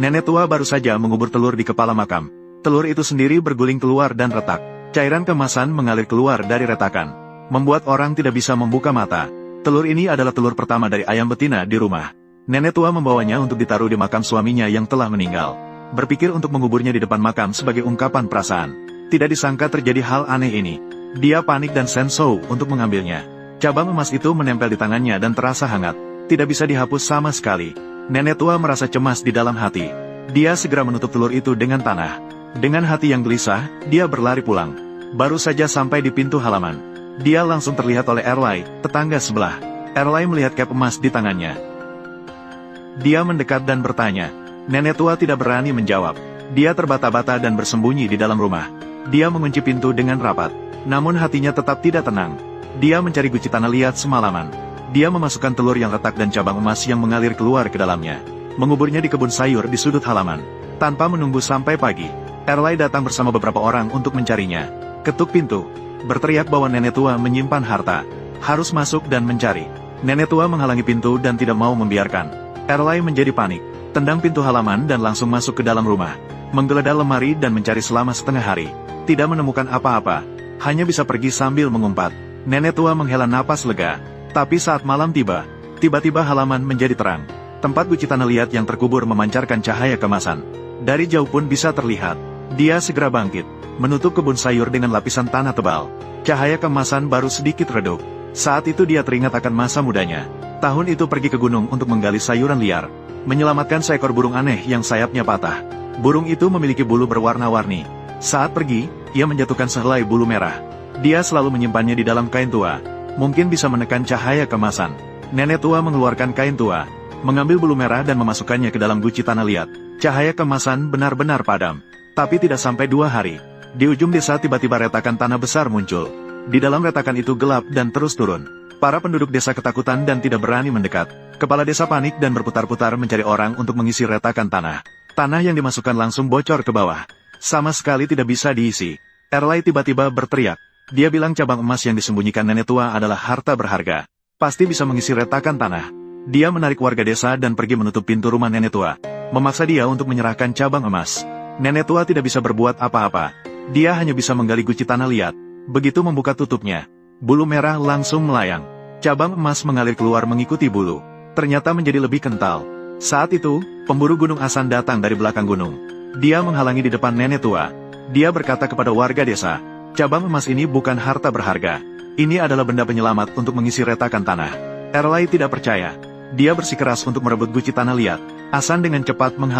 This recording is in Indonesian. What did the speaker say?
Nenek tua baru saja mengubur telur di kepala makam. Telur itu sendiri berguling keluar dan retak. Cairan kemasan mengalir keluar dari retakan, membuat orang tidak bisa membuka mata. Telur ini adalah telur pertama dari ayam betina di rumah. Nenek tua membawanya untuk ditaruh di makam suaminya yang telah meninggal. Berpikir untuk menguburnya di depan makam sebagai ungkapan perasaan. Tidak disangka terjadi hal aneh ini. Dia panik dan sensou untuk mengambilnya. Cabang emas itu menempel di tangannya dan terasa hangat. Tidak bisa dihapus sama sekali. Nenek tua merasa cemas di dalam hati. Dia segera menutup telur itu dengan tanah. Dengan hati yang gelisah, dia berlari pulang. Baru saja sampai di pintu halaman, dia langsung terlihat oleh Erlai, tetangga sebelah. Erlai melihat kep emas di tangannya. Dia mendekat dan bertanya. Nenek tua tidak berani menjawab. Dia terbata-bata dan bersembunyi di dalam rumah. Dia mengunci pintu dengan rapat. Namun hatinya tetap tidak tenang. Dia mencari guci tanah liat semalaman. Dia memasukkan telur yang retak dan cabang emas yang mengalir keluar ke dalamnya. Menguburnya di kebun sayur di sudut halaman. Tanpa menunggu sampai pagi, Erlai datang bersama beberapa orang untuk mencarinya. Ketuk pintu, berteriak bahwa nenek tua menyimpan harta. Harus masuk dan mencari. Nenek tua menghalangi pintu dan tidak mau membiarkan. Erlai menjadi panik, tendang pintu halaman dan langsung masuk ke dalam rumah. Menggeledah lemari dan mencari selama setengah hari. Tidak menemukan apa-apa, hanya bisa pergi sambil mengumpat. Nenek tua menghela napas lega. Tapi saat malam tiba, tiba-tiba halaman menjadi terang. Tempat guci tanah liat yang terkubur memancarkan cahaya kemasan. Dari jauh pun bisa terlihat. Dia segera bangkit, menutup kebun sayur dengan lapisan tanah tebal. Cahaya kemasan baru sedikit redup. Saat itu dia teringat akan masa mudanya. Tahun itu pergi ke gunung untuk menggali sayuran liar, menyelamatkan seekor burung aneh yang sayapnya patah. Burung itu memiliki bulu berwarna-warni. Saat pergi, ia menjatuhkan sehelai bulu merah. Dia selalu menyimpannya di dalam kain tua. Mungkin bisa menekan cahaya kemasan. Nenek tua mengeluarkan kain tua, mengambil bulu merah dan memasukkannya ke dalam guci tanah liat. Cahaya kemasan benar-benar padam. Tapi tidak sampai 2 hari, di ujung desa tiba-tiba retakan tanah besar muncul. Di dalam retakan itu gelap dan terus turun. Para penduduk desa ketakutan dan tidak berani mendekat. Kepala desa panik dan berputar-putar mencari orang untuk mengisi retakan tanah. Tanah yang dimasukkan langsung bocor ke bawah. Sama sekali tidak bisa diisi. Erlai tiba-tiba berteriak. Dia bilang cabang emas yang disembunyikan nenek tua adalah harta berharga. Pasti bisa mengisi retakan tanah. Dia menarik warga desa dan pergi menutup pintu rumah nenek tua. Memaksa dia untuk menyerahkan cabang emas. Nenek tua tidak bisa berbuat apa-apa. Dia hanya bisa menggali guci tanah liat. Begitu membuka tutupnya, bulu merah langsung melayang. Cabang emas mengalir keluar mengikuti bulu. Ternyata menjadi lebih kental. Saat itu, pemburu gunung Asan datang dari belakang gunung. Dia menghalangi di depan nenek tua. Dia berkata kepada warga desa, cabang emas ini bukan harta berharga. Ini adalah benda penyelamat untuk mengisi retakan tanah. Erlai tidak percaya. Dia bersikeras untuk merebut guci tanah liat. Asan dengan cepat menghalangi